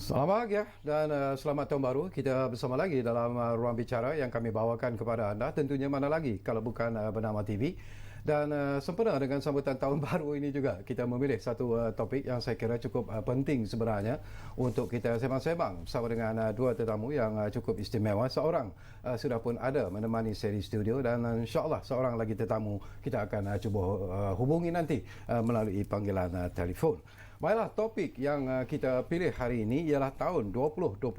Selamat pagi ya, dan selamat tahun baru. Kita bersama lagi dalam ruang bicara yang kami bawakan kepada anda. Tentunya mana lagi kalau bukan Bernama TV. Dan sempena dengan sambutan tahun baru ini juga, kita memilih satu topik yang saya kira cukup penting sebenarnya untuk kita sembang-sembang bersama dengan dua tetamu yang cukup istimewa. Seorang sudah pun ada menemani seri studio, dan insyaAllah seorang lagi tetamu kita akan cuba hubungi nanti melalui panggilan telefon. Baiklah, topik yang kita pilih hari ini ialah tahun 2021,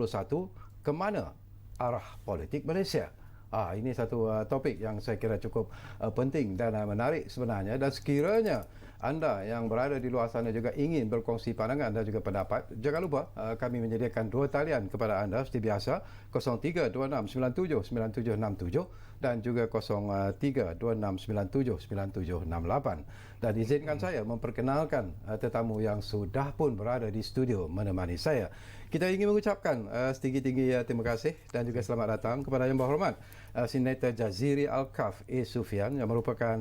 ke mana arah politik Malaysia. Ini satu topik yang saya kira cukup penting dan menarik sebenarnya, dan sekiranya anda yang berada di luar sana juga ingin berkongsi pandangan dan juga pendapat, jangan lupa kami menyediakan dua talian kepada anda seperti biasa, 0326979767 dan juga 0326979768. Dan izinkan saya memperkenalkan tetamu yang sudah pun berada di studio menemani saya. Kita ingin mengucapkan setinggi-tinggi terima kasih dan juga selamat datang kepada Yang Berhormat Senator Jaziri Al-Kaf A. Sufian, yang merupakan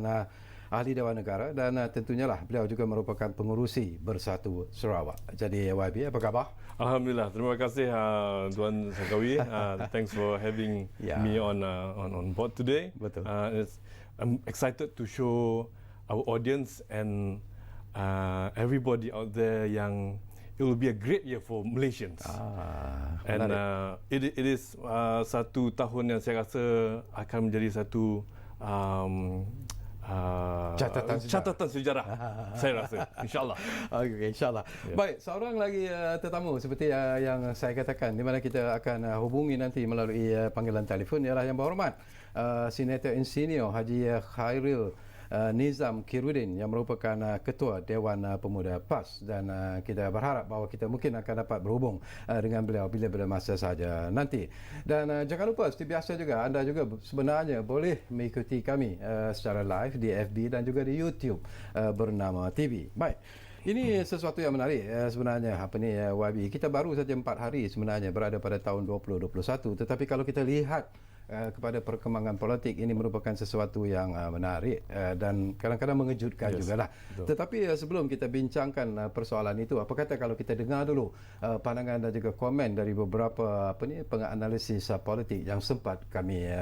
ahli Dewan Negara, dan tentunya lah beliau juga merupakan pengurusi Bersatu Sarawak. Jadi YB, apa khabar? Alhamdulillah, terima kasih Tuan Sakawi. Thanks for having me on board today. Betul. I'm excited to show our audience and everybody out there yang it will be a great year for Malaysians. And it is satu tahun yang saya rasa akan menjadi satu catatan sejarah saya rasa, insyaAllah. Okay, insyaAllah. Yeah. Baik, seorang lagi tetamu seperti yang saya katakan, di mana kita akan hubungi nanti melalui panggilan telefon, ialah Yang Berhormat Senator Insinyur Haji Khairil Nizam Khairuddin, yang merupakan Ketua Dewan Pemuda PAS, dan kita berharap bahawa kita mungkin akan dapat berhubung dengan beliau bila-bila masa saja nanti. Dan jangan lupa, seperti biasa juga, anda juga sebenarnya boleh mengikuti kami secara live di FB dan juga di YouTube Bernama TV. Baik. Ini sesuatu yang menarik sebenarnya, YB. Kita baru saja 4 hari sebenarnya berada pada tahun 2021, tetapi kalau kita lihat kepada perkembangan politik, ini merupakan sesuatu yang menarik dan kadang-kadang mengejutkan jugalah. Betul. Tetapi sebelum kita bincangkan persoalan itu, apa kata kalau kita dengar dulu pandangan dan juga komen dari beberapa penganalisis politik yang sempat kami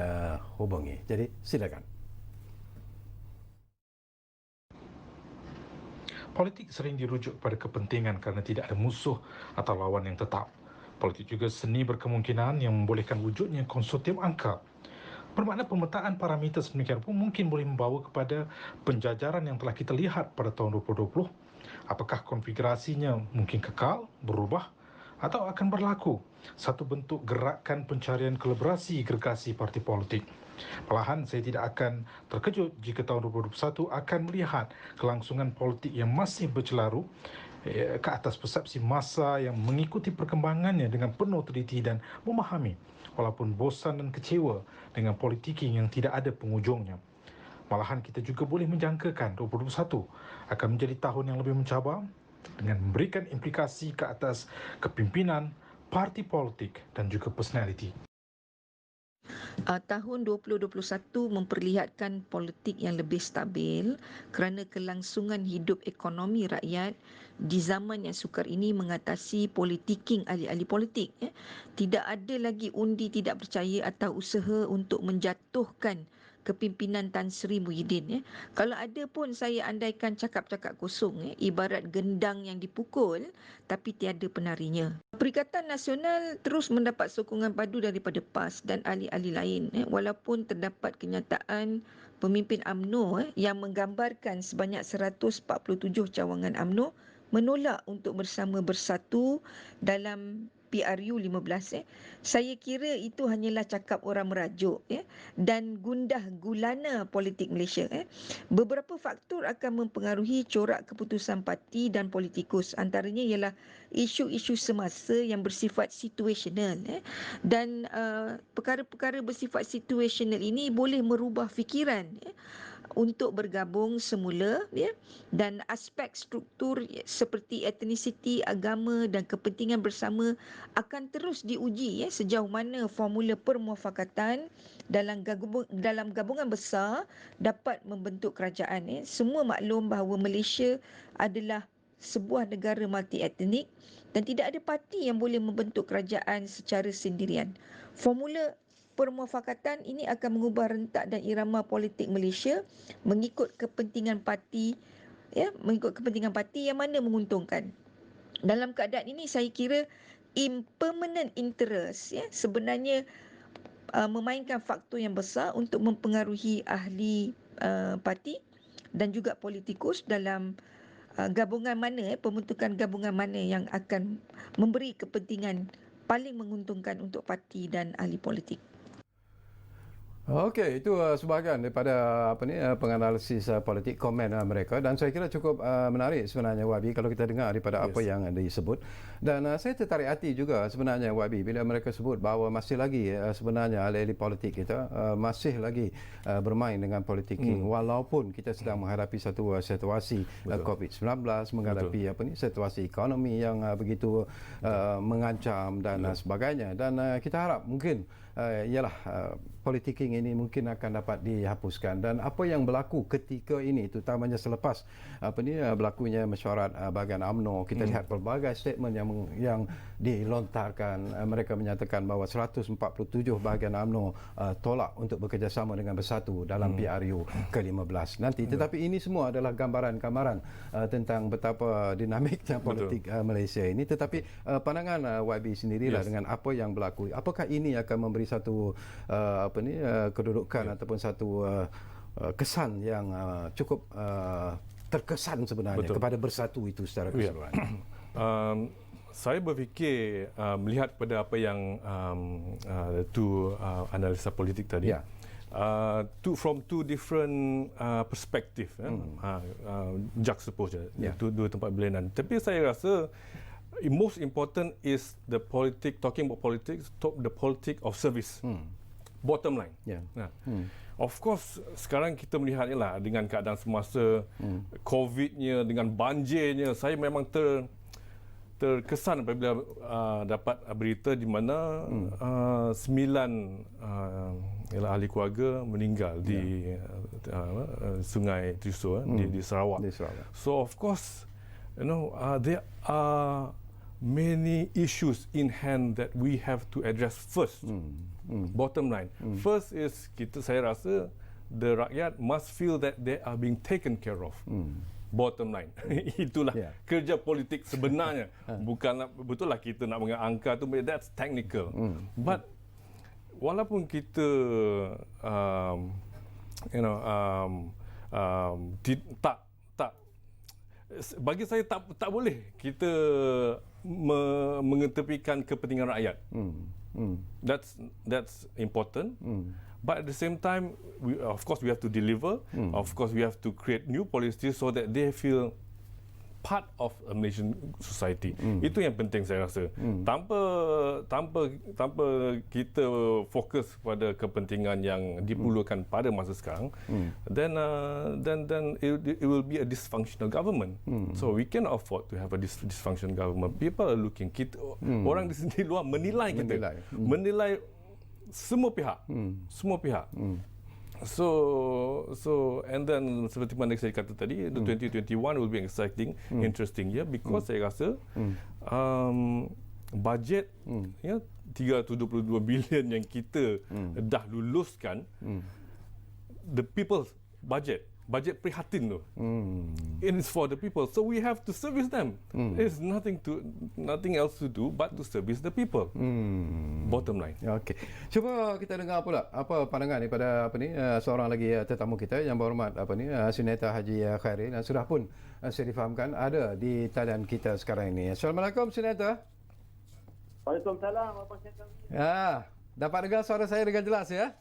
hubungi. Jadi silakan. Politik sering dirujuk pada kepentingan kerana tidak ada musuh atau lawan yang tetap. Politik juga seni berkemungkinan yang membolehkan wujudnya konsortium angka. Bermakna pemetaan parameter sedemikian pun mungkin boleh membawa kepada penjajaran yang telah kita lihat pada tahun 2020. Apakah konfigurasinya mungkin kekal, berubah, atau akan berlaku satu bentuk gerakan pencarian kolaborasi gergasi parti politik. Malahan saya tidak akan terkejut jika tahun 2021 akan melihat kelangsungan politik yang masih bercelaru ke atas persepsi massa yang mengikuti perkembangannya dengan penuh teliti dan memahami, walaupun bosan dan kecewa dengan politiki yang tidak ada pengujungnya. Malahan kita juga boleh menjangkakan 2021 akan menjadi tahun yang lebih mencabar dengan memberikan implikasi ke atas kepimpinan, parti politik dan juga personaliti. Tahun 2021 memperlihatkan politik yang lebih stabil kerana kelangsungan hidup ekonomi rakyat di zaman yang sukar ini mengatasi politiking ahli-ahli politik. Tidak ada lagi undi tidak percaya atau usaha untuk menjatuhkan kepimpinan Tan Sri Muhyiddin. Kalau ada pun, saya andaikan cakap-cakap kosong, ibarat gendang yang dipukul tapi tiada penarinya. Perikatan Nasional terus mendapat sokongan padu daripada PAS dan ahli-ahli lain, walaupun terdapat kenyataan pemimpin UMNO yang menggambarkan sebanyak 147 cawangan UMNO menolak untuk bersatu dalam PRU 15. Saya kira itu hanyalah cakap orang merajuk dan gundah gulana politik Malaysia. Beberapa faktor akan mempengaruhi corak keputusan parti dan politikus. Antaranya ialah isu-isu semasa yang bersifat situasional, dan perkara-perkara bersifat situasional ini boleh merubah fikiran untuk bergabung semula, dan aspek struktur seperti etnisiti, agama dan kepentingan bersama akan terus diuji sejauh mana formula permuafakatan dalam gabungan besar dapat membentuk kerajaan. Semua maklum bahawa Malaysia adalah sebuah negara multi-etnik dan tidak ada parti yang boleh membentuk kerajaan secara sendirian. Formula permufakatan ini akan mengubah rentak dan irama politik Malaysia mengikut kepentingan parti yang mana menguntungkan. Dalam keadaan ini saya kira impermanent interest sebenarnya memainkan faktor yang besar untuk mempengaruhi ahli parti dan juga politikus dalam pembentukan gabungan mana yang akan memberi kepentingan paling menguntungkan untuk parti dan ahli politik. Okey, itu sebahagian daripada penganalisis politik komen mereka dan saya kira cukup menarik sebenarnya YB kalau kita dengar daripada apa yang disebut dan saya tertarik hati juga sebenarnya YB bila mereka sebut bahawa masih lagi sebenarnya ahli-ahli politik kita masih lagi bermain dengan politicking walaupun kita sedang menghadapi satu situasi COVID-19, menghadapi situasi ekonomi yang begitu mengancam dan sebagainya dan kita harap mungkin ialah politicking ini mungkin akan dapat dihapuskan dan apa yang berlaku ketika ini terutamanya selepas berlakunya mesyuarat bahagian UMNO kita lihat pelbagai statement yang dilontarkan mereka menyatakan bahawa 147 bahagian UMNO tolak untuk bekerjasama dengan Bersatu dalam PRU ke-15 nanti tetapi ini semua adalah gambaran-gambaran tentang betapa dinamiknya politik Malaysia ini tetapi pandangan YB sendirilah dengan apa yang berlaku apakah ini akan memberi satu kedudukan ataupun satu kesan yang cukup terkesan sebenarnya kepada Bersatu itu secara keseluruhan. Saya berfikir melihat pada apa yang analisa politik tadi. From two different perspective, juxtapose dua tempat berlainan. Tapi saya rasa most important is the talking about politics, the politic of service. Bottom line. Of course, sekarang kita melihat lah dengan keadaan semasa COVID-nya, dengan banjirnya, saya memang terkesan apabila dapat berita di mana 9 ahli keluarga meninggal di Sungai Triso di Sarawak. So of course, there are many issues in hand that we have to address first. Bottom line. First is saya rasa the rakyat must feel that they are being taken care of. Bottom line. Itulah kerja politik sebenarnya. Bukanlah betul lah kita nak mengenai angka tu, that's technical. But walaupun kita bagi saya tak boleh kita mengetepikan kepentingan rakyat. That's important. But at the same time, of course we have to deliver. Of course we have to create new policies so that they feel part of a Malaysian society. Itu yang penting saya rasa. Tanpa kita fokus pada kepentingan yang diperlukan pada masa sekarang, then it will be a dysfunctional government. So we cannot afford to have a dysfunctional government. People are looking, orang di sini luar menilai kita, menilai semua pihak, So and then seperti mana saya kata tadi, the 2021 will be an exciting, interesting year because saya rasa bajet 322 bilion yang kita dah luluskan, the people's budget prihatin tu. It is for the people, so we have to service them. There's nothing else to do but to service the people. Bottom line. Okey. Cuba kita dengar pula apa pandangan daripada seorang lagi tetamu kita yang berhormat Senator Haji Khairil yang sudah pun saya difahamkan ada di talian kita sekarang ini. Assalamualaikum Senator. Waalaikumsalam. Apa khabar? Dapat dengar suara saya dengan jelas ya?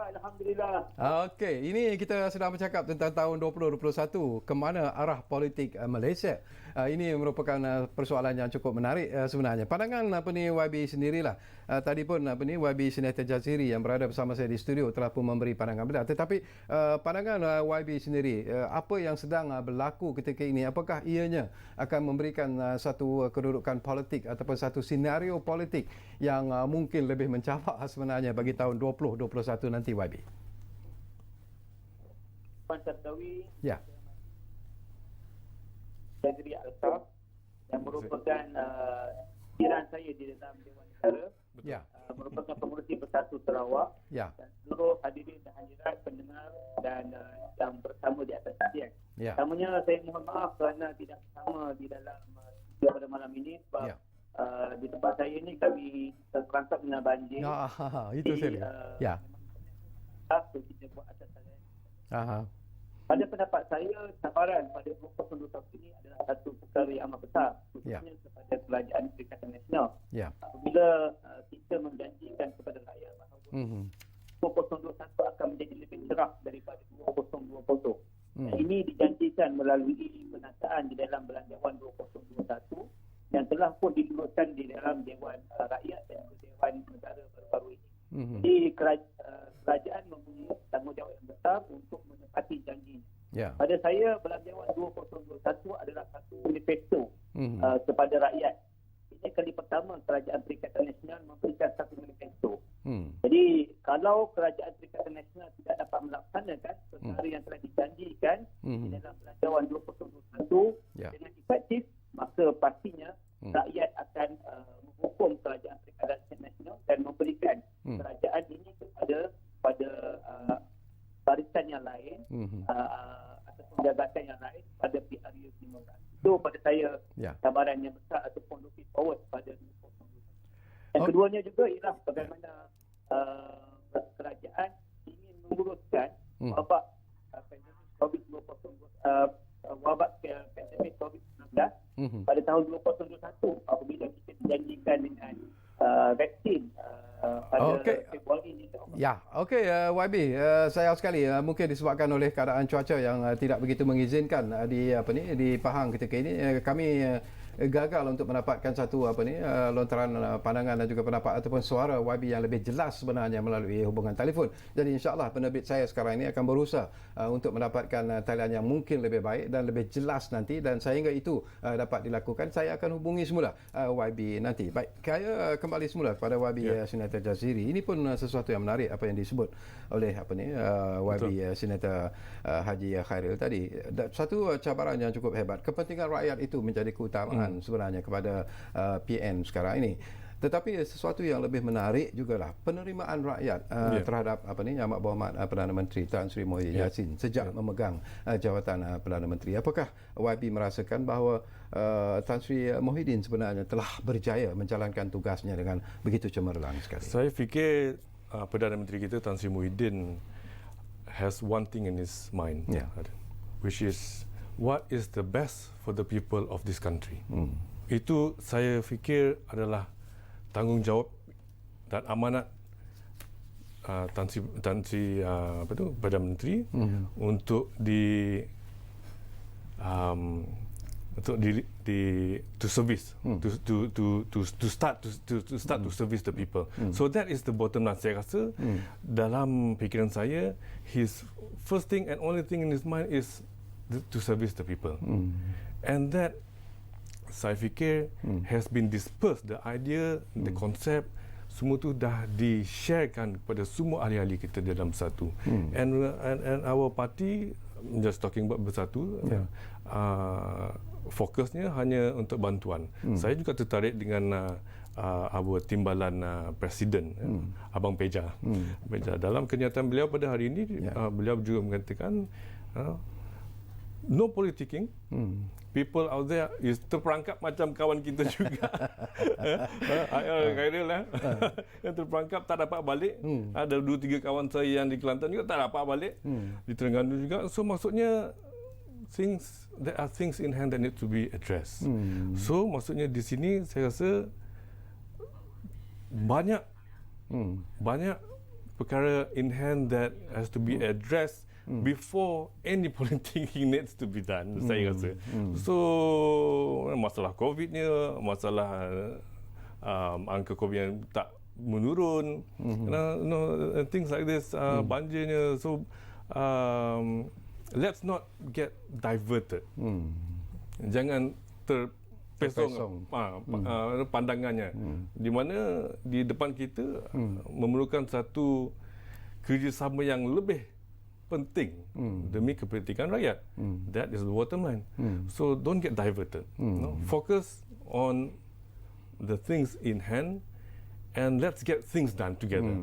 Alhamdulillah. Okey, ini kita sedang bercakap tentang tahun 2021, ke mana arah politik Malaysia. Ini merupakan persoalan yang cukup menarik sebenarnya. Pandangan YB sendirilah. Tadi pun YB Senator Jaziri yang berada bersama saya di studio telah pun memberi pandangan beliau. Tetapi pandangan YB sendiri, apa yang sedang berlaku ketika ini, apakah ianya akan memberikan satu kedudukan politik ataupun satu senario politik yang mungkin lebih mencabar sebenarnya bagi tahun 2021 nanti YB? Puan Sartawi. Ya. Jazri Alsaf yang merupakan jiran saya di dalam Dewan Negara, Ya. merupakan pengurusi Bersatu Sarawak, Ya. dan seluruh hadirin dan hadirat pendengar dan yang bersama di atas talian. Ya. Pertamanya saya mohon maaf kerana tidak bersama di dalam studio pada malam ini sebab Ya. di tempat saya ni kami terperangkap dengan banjir. Itu Jadi, saya. Ya. kita buat atas talian. Aha. Pada pendapat saya, cabaran pada 2021 ini adalah satu perkara yang amat besar, khususnya kepada Kerajaan Perikatan Nasional. Ya. Apabila kita menjanjikan kepada rakyat bahawa Mhm. 2021 akan menjadi lebih cerah daripada 2020. Hmm. Ini dijanjikan melalui penataan di dalam Belanjawan 2021 yang telah pun dituliskan di dalam Dewan Rakyat dan Dewan Negara baru-baru ini. Mhm. Jadi kerajaan mempunyai tanggungjawab yang besar untuk menepati janjinya. Ya. Pada saya, Belanjawan 2021 adalah satu manifesto Mhm. kepada rakyat. Ini kali pertama Kerajaan Perikatan Nasional memberikan satu manifesto. Hmm. Jadi, kalau Kerajaan Perikatan Nasional tidak dapat melaksanakan perkara yang telah dijanjikan di dalam Belanjawan 2021 Ya. dengan efektif, maka pastinya rakyat akan menghukum Kerajaan Perikatan Nasional dan memberikan kerajaan ini pada barisan yang lain ataupun jabatan yang lain pada PRU15. Itu pada saya Ya. cabaran yang besar ataupun looking forward pada 2021. Yang keduanya juga ialah bagaimana kerajaan ingin menguruskan wabak pandemik COVID-19 pandemik COVID-19 pada tahun 2021 apabila kita dijanjikan dengan vaksin pada Februari ini. Ya, okey YB, sayang sekali mungkin disebabkan oleh keadaan cuaca yang tidak begitu mengizinkan di di Pahang ketika ini kami gagal untuk mendapatkan satu lontaran pandangan dan juga pendapat ataupun suara YB yang lebih jelas sebenarnya melalui hubungan telefon. Jadi insya-Allah penerbit saya sekarang ini akan berusaha untuk mendapatkan talian yang mungkin lebih baik dan lebih jelas nanti, dan sehingga itu dapat dilakukan saya akan hubungi semula YB nanti. Baik, saya kembali semula kepada YB Senator Jaziri. Ini pun sesuatu yang menarik apa yang disebut oleh YB Senator Haji Khairil tadi. Satu cabaran yang cukup hebat. Kepentingan rakyat itu menjadi keutamaan sebenarnya kepada PN sekarang ini. Tetapi sesuatu yang lebih menarik jugalah penerimaan rakyat terhadap Yang Amat Berhormat Perdana Menteri Tan Sri Muhyiddin Yassin sejak memegang jawatan Perdana Menteri. Apakah YB merasakan bahawa Tan Sri Muhyiddin sebenarnya telah berjaya menjalankan tugasnya dengan begitu cemerlang sekali? Saya fikir Perdana Menteri kita Tan Sri Muhyiddin has one thing in his mind, which is what is the best for the people of this country. Itu saya fikir adalah tanggungjawab dan amanat Tan Sri Perdana Menteri untuk to service, to start to service the people. So that is the bottom line. Saya rasa dalam fikiran saya, his first thing and only thing in his mind is to service the people. And that saya fikir has been dispersed, the idea, the concept, semua tu dah di-sharekan kepada semua ahli-ahli kita dalam Bersatu. And our party, just talking about Bersatu, fokusnya hanya untuk bantuan. Saya juga tertarik dengan our timbalan Presiden, Abang Peja. Peja. Dalam kenyataan beliau pada hari ini, beliau juga mengatakan no politicking. People out there is terperangkap macam kawan kita juga. Khairil yang terperangkap tak dapat balik. Ada 2-3 kawan saya yang di Kelantan juga tak dapat balik. Di Terengganu juga. So maksudnya there are things in hand that need to be addressed. So maksudnya di sini saya rasa banyak perkara in hand that has to be addressed before any politicking needs to be done, saya rasa. So masalah COVID-nya, masalah angka COVID yang tak menurun, things like this, banjirnya. So let's not get diverted. Jangan terpesong pandangannya. Di mana di depan kita memerlukan satu kerjasama yang lebih penting demi kepentingan rakyat. That is the bottom line. So don't get diverted. No? Focus on the things in hand and let's get things done together.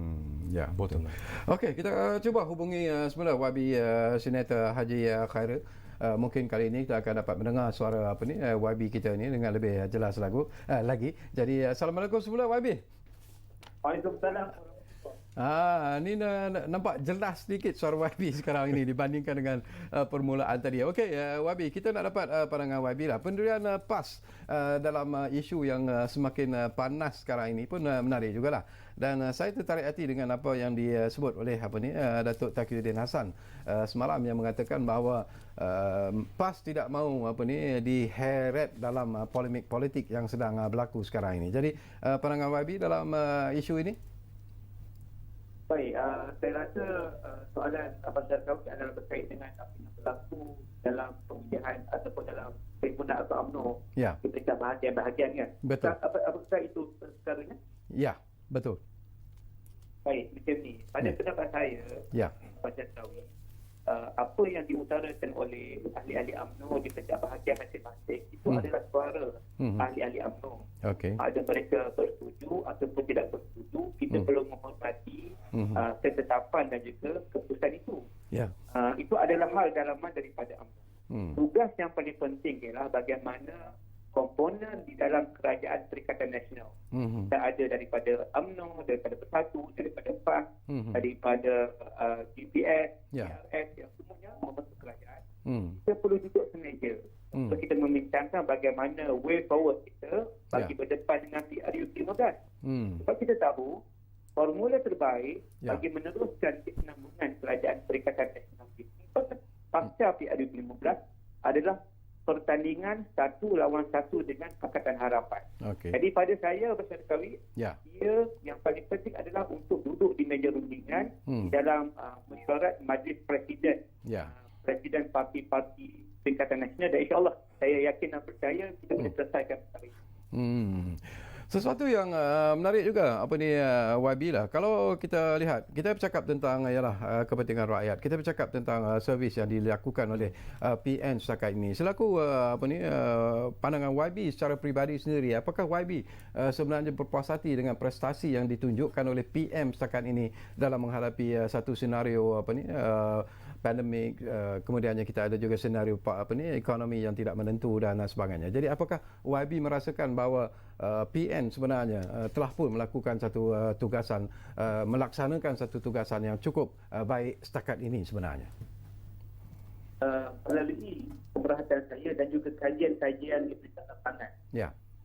Ya, Bottom line. Okey, kita cuba hubungi semula YB Senator Haji Khairul. Mungkin kali ini kita akan dapat mendengar suara YB kita ni dengan lebih jelas lagi. Jadi assalamualaikum semula YB. Waalaikumsalam. Ni nampak jelas sedikit suara YB sekarang ini dibandingkan dengan permulaan tadi. Okey, YB, kita nak dapat pandangan YB lah. Pendirian PAS dalam isu yang semakin panas sekarang ini pun menarik jugalah. Dan saya tertarik hati dengan apa yang disebut oleh Datuk Taqiyuddin Hassan semalam yang mengatakan bahawa PAS tidak mahu diheret dalam polemik politik yang sedang berlaku sekarang ini. Jadi pandangan YB dalam isu ini? Baik, saya rasa soalan Abang Syarkawi adalah berkait dengan apa yang berlaku dalam pemilihan ataupun dalam perhimpunan atau UMNO ketika bahagian kan. Betul. Apakah itu sekarangnya? Ya, betul. Baik, macam ni. Pada pendapat saya, Abang Syarkawi, apa yang diutarakan oleh ahli-ahli UMNO di setiap bahagian masing-masing itu adalah suara ahli-ahli UMNO. Ada mereka bersetuju ataupun tidak bersetuju, kita perlu menghormati ketetapan dan juga keputusan itu. Itu adalah hal dalaman daripada UMNO. Tugas yang paling penting ialah bagaimana komponen di dalam Kerajaan Perikatan Nasional. Kita ada daripada UMNO, daripada Bersatu, daripada PAS, daripada GPS, PRS yang semuanya membentuk kerajaan. Kita perlu duduk semeja untuk kita membincangkan bagaimana way forward kita bagi berdepan dengan PRU 15. Sebab kita tahu formula terbaik bagi meneruskan kesinambungan Kerajaan Perikatan Nasional ini pasca PRU 15 adalah pertandingan 1 lawan 1 dengan Pakatan Harapan. Jadi pada saya Syarkawi, dia yang paling penting adalah untuk duduk di meja rundingan di dalam mesyuarat Majlis Presiden, Presiden parti-parti Perikatan Nasional, dan insya-Allah saya yakin dan percaya kita boleh selesaikan perkara ini. Sesuatu yang menarik juga YB lah. Kalau kita lihat, kita bercakap tentang kepentingan rakyat. Kita bercakap tentang servis yang dilakukan oleh PN setakat ini. Selaku pandangan YB secara peribadi sendiri, apakah YB sebenarnya berpuas hati dengan prestasi yang ditunjukkan oleh PM setakat ini dalam menghadapi satu senario pandemik, kemudiannya kita ada juga senario ekonomi yang tidak menentu dan sebagainya. Jadi apakah YB merasakan bahawa PN sebenarnya telah pun melakukan satu tugasan, melaksanakan satu tugasan yang cukup baik setakat ini sebenarnya? Melalui pemerhatian saya dan juga kajian-kajian di peringkat lapangan.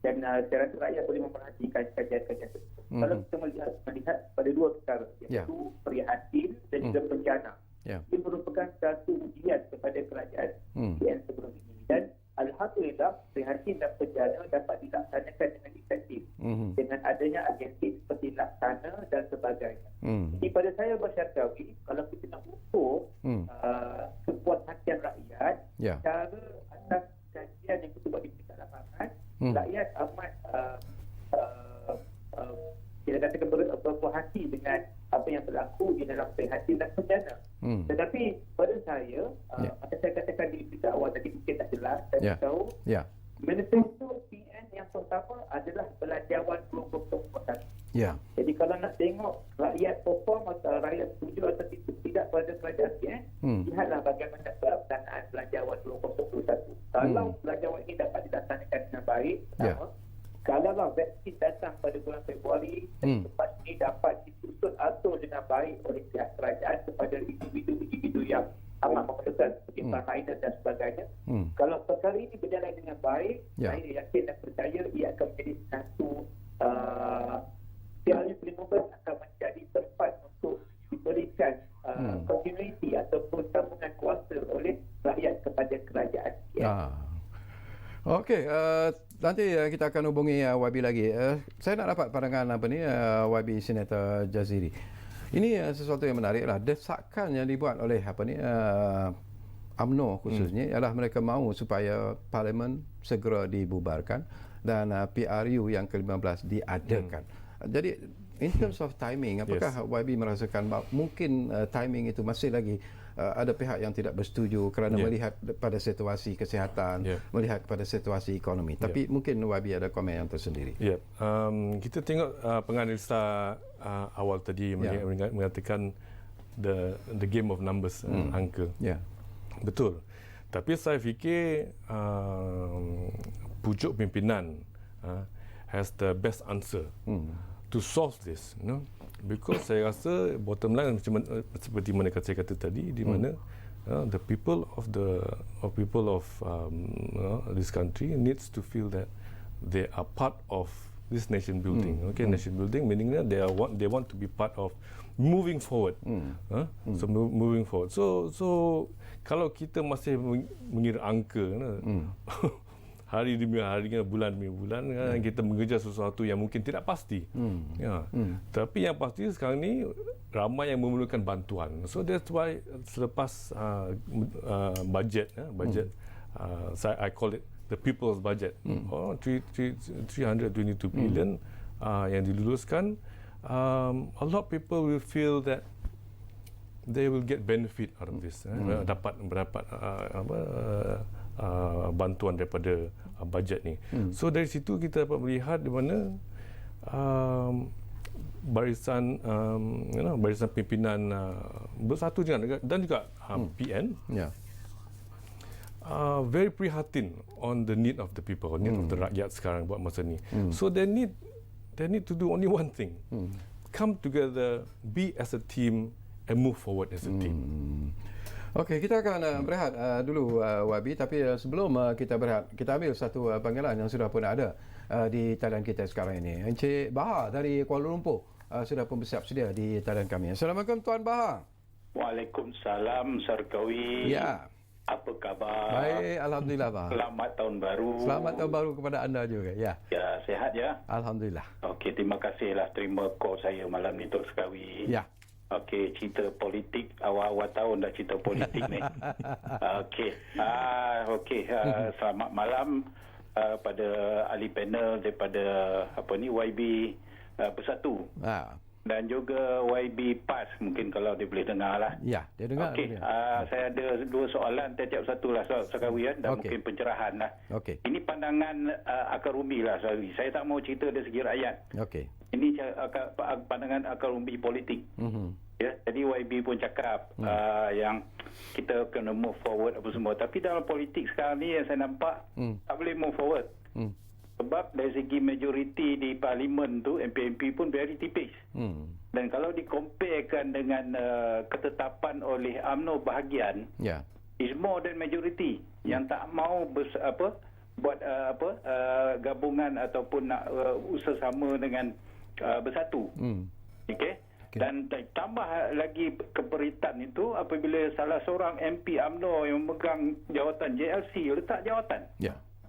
Dan saya rasa rakyat boleh memperhatikan kajian-kajian tersebut. Kalau kita melihat pada dua perkara, iaitu prihatin dan juga bencana. Ia merupakan satu ujian kepada kerajaan PN sebelum ini. Dan alhamdulillah, prihatin dan bencana dapat dilaksanakan dengan efektif dengan adanya agensi seperti laksana dan sebagainya. Jadi pada saya Syarkawi, kalau kita nak ukur kepuashatian rakyat secara atas kajian yang kita buat di tingkat lapangan, rakyat amat kita katakan berpuas hati dengan apa yang berlaku di dalam prihatin dan bencana. Tetapi pada saya, macam saya katakan di berita awal tadi mungkin tak jelas, saya tahu manifesto PN yang pertama adalah belanjawan kelompok perkhidmatan. Jadi kalau nak tengok rakyat perform atau rakyat setuju atau tidak pada kerajaan PN, lihatlah bagaimana pelaksanaan belanjawan kelompok perkhidmatan. Kalau belanjawan ini dapat dilaksanakan dengan baik, kalaulah vaksin datang pada bulan Februari, tempat ini dapat disusun atur dengan baik oleh pihak kerajaan kepada individu-individu yang amat memerlukan seperti perkhidmatan dan sebagainya. Kalau perkara ini berjalan dengan baik, saya yakin dan percaya ia akan menjadi satu PRU 15 akan menjadi tempat untuk diberikan continuity ataupun sambungan kuasa oleh rakyat kepada kerajaan. Okey, nanti kita akan hubungi YB lagi. Saya nak dapat pandangan YB Senator Jaziri. Ini sesuatu yang menarik lah. Desakan yang dibuat oleh UMNO khususnya ialah mereka mahu supaya Parlimen segera dibubarkan dan PRU yang ke-15 diadakan. Jadi in terms of timing, apakah YB merasakan mungkin timing itu masih lagi ada pihak yang tidak bersetuju kerana melihat pada situasi kesihatan, melihat pada situasi ekonomi. Tapi mungkin Wabi ada komen yang tersendiri. Ya, kita tengok penganalisa awal tadi mengatakan the game of numbers, angka. Betul. Tapi saya fikir pucuk pimpinan has the best answer to solve this, because saya rasa bottom line macam seperti mana saya kata tadi, di mana the people of this country needs to feel that they are part of this nation building. Nation building meaning that they want to be part of moving forward. So moving forward. So kalau kita masih mengira angka, hari demi hari, bulan demi bulan, kita mengejar sesuatu yang mungkin tidak pasti. Tapi yang pasti sekarang ni ramai yang memerlukan bantuan. So that's why selepas budget, I call it the people's budget, 322 billion yang diluluskan, a lot of people will feel that they will get benefit out of this, dapat bantuan daripada bajet ni. So dari situ kita dapat melihat di mana barisan barisan pimpinan bersatu dan juga PN very prihatin on the need of the people, need of the rakyat sekarang buat masa ni. So they need to do only one thing, come together, be as a team and move forward as a team. Okey, kita akan berehat dulu Wabi, tapi sebelum kita berehat, kita ambil satu panggilan yang sudah pun ada di talian kita sekarang ini. Encik Bahar dari Kuala Lumpur sudah pun bersiap sedia di talian kami. Assalamualaikum Tuan Bahar. Waalaikumsalam Sarkawi. Ya. Apa khabar? Baik, alhamdulillah Bahar. Selamat tahun baru. Selamat tahun baru kepada anda juga. Ya. Ya, sihat ya? Alhamdulillah. Okey, terima kasihlah terima call saya malam ni Tok Sarkawi. Ya. Okey, cerita politik awal-awal tahun dah cerita politik ni. Okey. Selamat malam pada ahli panel daripada YB Bersatu. Dan juga YB PAS, mungkin kalau dia boleh dengar lah. Ya, dia dengar. Okey, saya ada dua soalan, tiap satu lah Sarkawi, dan mungkin pencerahan lah. Ini pandangan akar umbi lah Sarkawi. Saya tak mau cerita dari segi rakyat. Ini pandangan akar umbi politik. Ya, jadi YB pun cakap yang kita kena move forward apa semua. Tapi dalam politik sekarang ni yang saya nampak tak boleh move forward. Sebab dari segi majoriti di parlimen tu, MP-MP pun very tipis. Dan kalau dikomparekan dengan ketetapan oleh UMNO bahagian, is more than majority yang tak mau buat gabungan ataupun nak usaha sama dengan Bersatu. Okey. Dan tambah lagi keperitan itu apabila salah seorang MP UMNO yang memegang jawatan JLC letak jawatan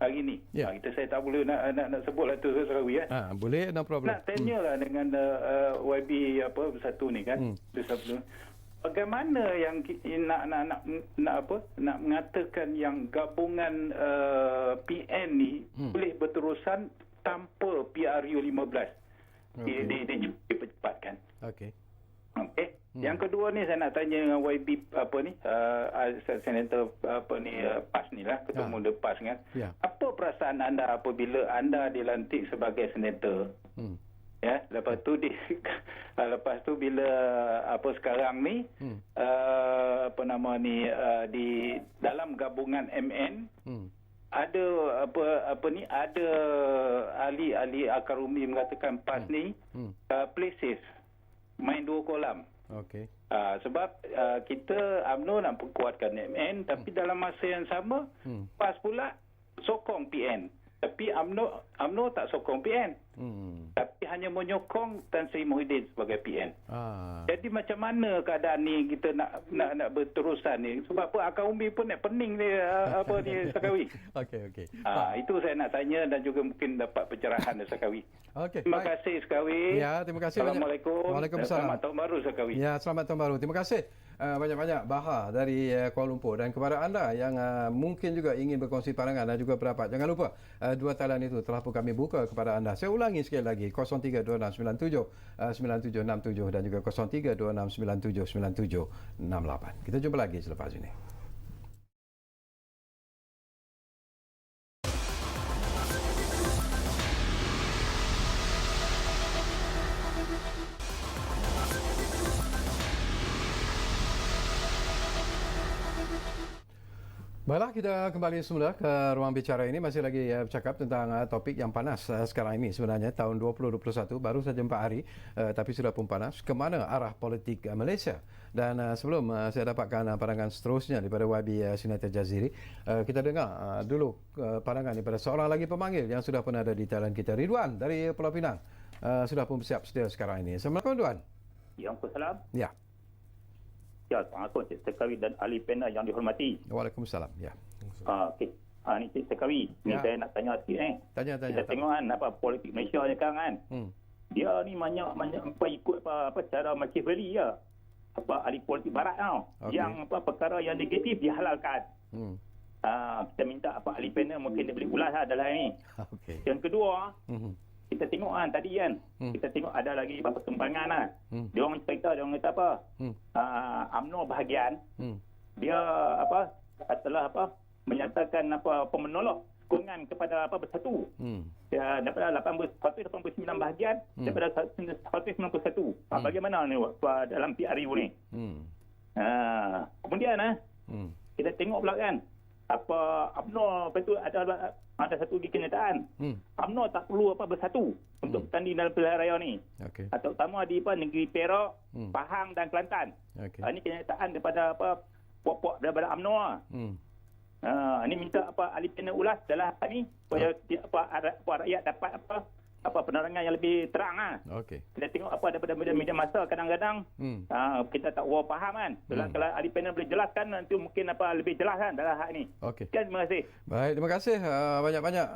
hari ni. Saya tak boleh nak sebutlah tu Sarkawi. Boleh, no problem. Nak tanyalah dengan YB Bersatu ni kan. Bagaimana yang nak mengatakan yang gabungan PN ni boleh berterusan tanpa PRU 15 dipercepatkan. Okey. Yang kedua ni saya nak tanya dengan YB Senator PAS ni lah, Ketua Muda PAS kan. Apa perasaan anda apabila anda dilantik sebagai senator? Ya, lepas tu bila sekarang ni di dalam gabungan MN ada ada ahli akar umbi mengatakan PAS ni play safe, main dua kolam. Sebab kita UMNO nak perkuatkan MN, tapi dalam masa yang sama PAS pula sokong PN. Tapi UMNO tak sokong PN. Tapi hanya menyokong Tan Sri Muhyiddin sebagai PN. Jadi macam mana keadaan ni kita nak berterusan ni? Sebab apa akar umbi pun nak pening ni ni Sarkawi. Okey. Itu saya nak tanya dan juga mungkin dapat pencerahan dari Sarkawi. Terima kasih Sarkawi. Ya, terima kasih. Assalamualaikum. Waalaikumsalam. Selamat tahun baru Sarkawi. Ya, selamat tahun baru. Terima kasih banyak-banyak Bahar dari Kuala Lumpur, dan kepada anda yang mungkin juga ingin berkongsi pandangan dan juga pendapat, jangan lupa dua talian itu telah pun kami buka kepada anda. Saya ulangi sekali lagi, 0326979767 dan juga 0326979768. Kita jumpa lagi selepas ini. Baiklah, kita kembali semula ke ruang bicara ini. Masih lagi bercakap tentang topik yang panas sekarang ini. Sebenarnya tahun 2021 baru saja 4 hari, tapi sudah pun panas. Kemana arah politik Malaysia? Dan sebelum saya dapatkan pandangan seterusnya daripada YB Senator Jaziri, kita dengar dulu pandangan daripada seorang lagi pemanggil yang sudah pun ada di talian kita, Ridwan dari Pulau Pinang. Sudah pun bersiap sedia sekarang ini. Assalamualaikum, Ridwan. Ya, Waalaikumsalam. Ya. Ya, Assalamualaikum Cik Sekawi dan ahli panel yang dihormati. Waalaikumsalam. Ya. Okey. Ni Cik Sekawi, ni saya nak tanya sikit ni. Tanya. Kita tengok kan politik Malaysia ni sekarang kan. Dia ni banyak ikut apa cara Machiavelli ya. Ahli politik barat tau. Okay. Yang perkara yang negatif dihalalkan. Kita minta ahli panel mungkin dia boleh ulas dalam ni. Okay. Yang kedua, kita tengok kan tadi kan, kita tengok ada lagi perkembangan lah. Dia orang cerita, dia orang kata apa? UMNO bahagian, dia telah menyatakan menolak sokongan kepada Bersatu. Daripada 189 bahagian, daripada 191. Bagaimana ni dalam PRU ni? Kemudian kita tengok pula kan, UMNO betul ada satu kenyataan. UMNO tak perlu Bersatu untuk bertanding dalam pilihan raya ni. Okay. Terutama di negeri Perak, Pahang dan Kelantan. Okay. Ini kenyataan daripada pokok daripada UMNO. Ini minta ahli panel ulas dalam hal ni supaya rakyat dapat penerangan yang lebih terang. Okay. Kita tengok daripada media masa kadang-kadang kita tak faham kan. Kalau ahli panel boleh jelaskan, nanti mungkin lebih jelas kan dalam hal ini. Okay. Terima kasih. Baik, terima kasih banyak-banyak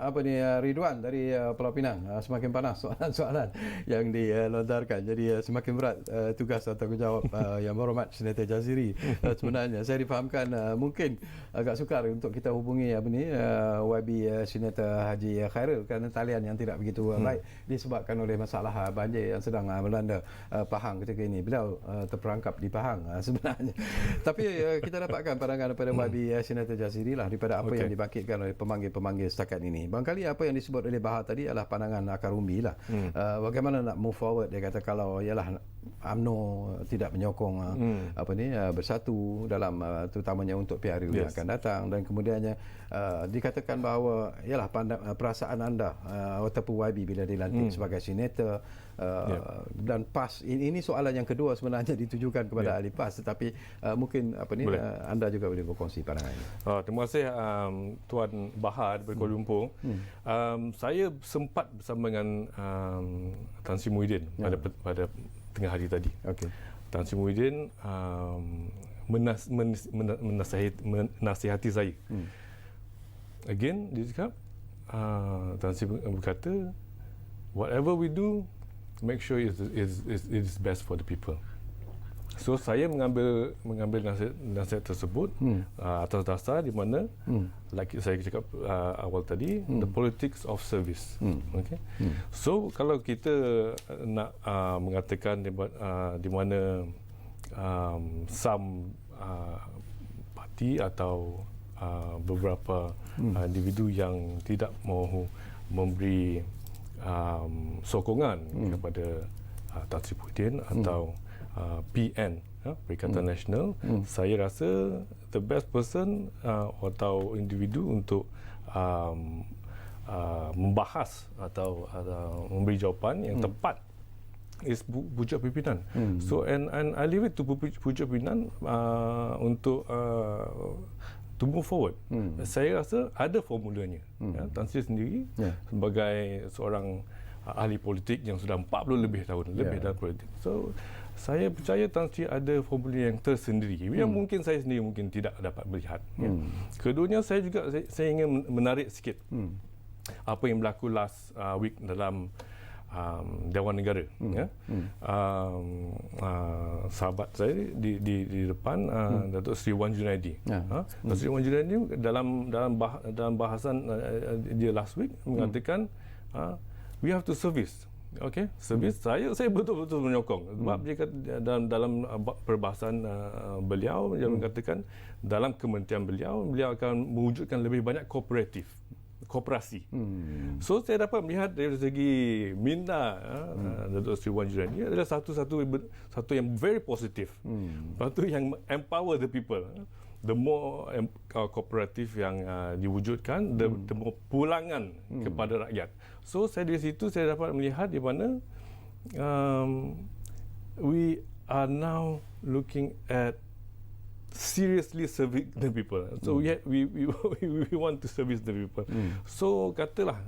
Ridwan dari Pulau Pinang. Semakin panas soalan-soalan yang dilontarkan. Jadi semakin berat tugas atau tanggungjawab yang berhormat Senator Jaziri. Sebenarnya saya difahamkan mungkin agak sukar untuk kita hubungi YB Senator Haji Khairul kerana talian yang tidak begitu baik disebabkan oleh masalah banjir yang sedang melanda Pahang ketika ini. Beliau terperangkap di Pahang sebenarnya. Tapi kita dapatkan pandangan daripada YB Senator Jaziri lah daripada apa yang dibangkitkan oleh pemanggil-pemanggil setakat ini. Barangkali apa yang disebut oleh Bahar tadi adalah pandangan akar umbi lah. Bagaimana nak move forward, dia kata kalau ialah UMNO tidak menyokong Bersatu dalam terutamanya untuk PRU yang akan datang, dan kemudiannya dikatakan bahawa ialah perasaan anda ataupun YB bila dilantik sebagai senator dan PAS, ini soalan yang kedua sebenarnya ditujukan kepada ahli PAS, tetapi mungkin anda juga boleh berkongsi pandangan ini. Terima kasih Tuan Bahar dari Kuala Lumpur. Saya sempat bersama dengan Tan Sri Muhyiddin pada tengah hari tadi. Okay. Tan Sri Muhyiddin menasihati saya. Again, dia cakap, Tan Sri berkata, whatever we do, make sure it is best for the people. So saya mengambil nasihat tersebut atas dasar di mana, like saya cakap awal tadi, the politics of service. Okay? So kalau kita nak mengatakan di mana some parti atau beberapa individu yang tidak mahu memberi sokongan kepada Tan Sri Muhyiddin atau PN, Perikatan Nasional, saya rasa the best person atau individu untuk membahas atau memberi jawapan yang tepat is pucuk pimpinan. So and I leave it to pucuk pimpinan untuk to move forward. Saya rasa ada formulanya. Tan Sri sendiri sebagai seorang ahli politik yang sudah 40 lebih tahun lebih dalam politik. So saya percaya Tan Sri ada formula yang tersendiri yang mungkin saya sendiri mungkin tidak dapat melihat. Keduanya saya ingin menarik sikit apa yang berlaku last week dalam Dewan Negara. Sahabat saya di depan Datuk Seri Wan Junaidi. Datuk Seri Wan Junaidi dalam bahasan dia last week mengatakan we have to service. Okey, servis saya betul-betul menyokong sebab dia kata, dalam perbahasan beliau dia mengatakan dalam kementerian beliau akan mewujudkan lebih banyak koperasi. So saya dapat melihat dari segi minda Datuk Seri Wan Junaidi adalah satu yang very positif. Satu yang empower the people. The more kooperatif yang diwujudkan, the more pulangan kepada rakyat. So saya dari situ saya dapat melihat di mana we are now looking at seriously serving the people. So we want to service the people. So katalah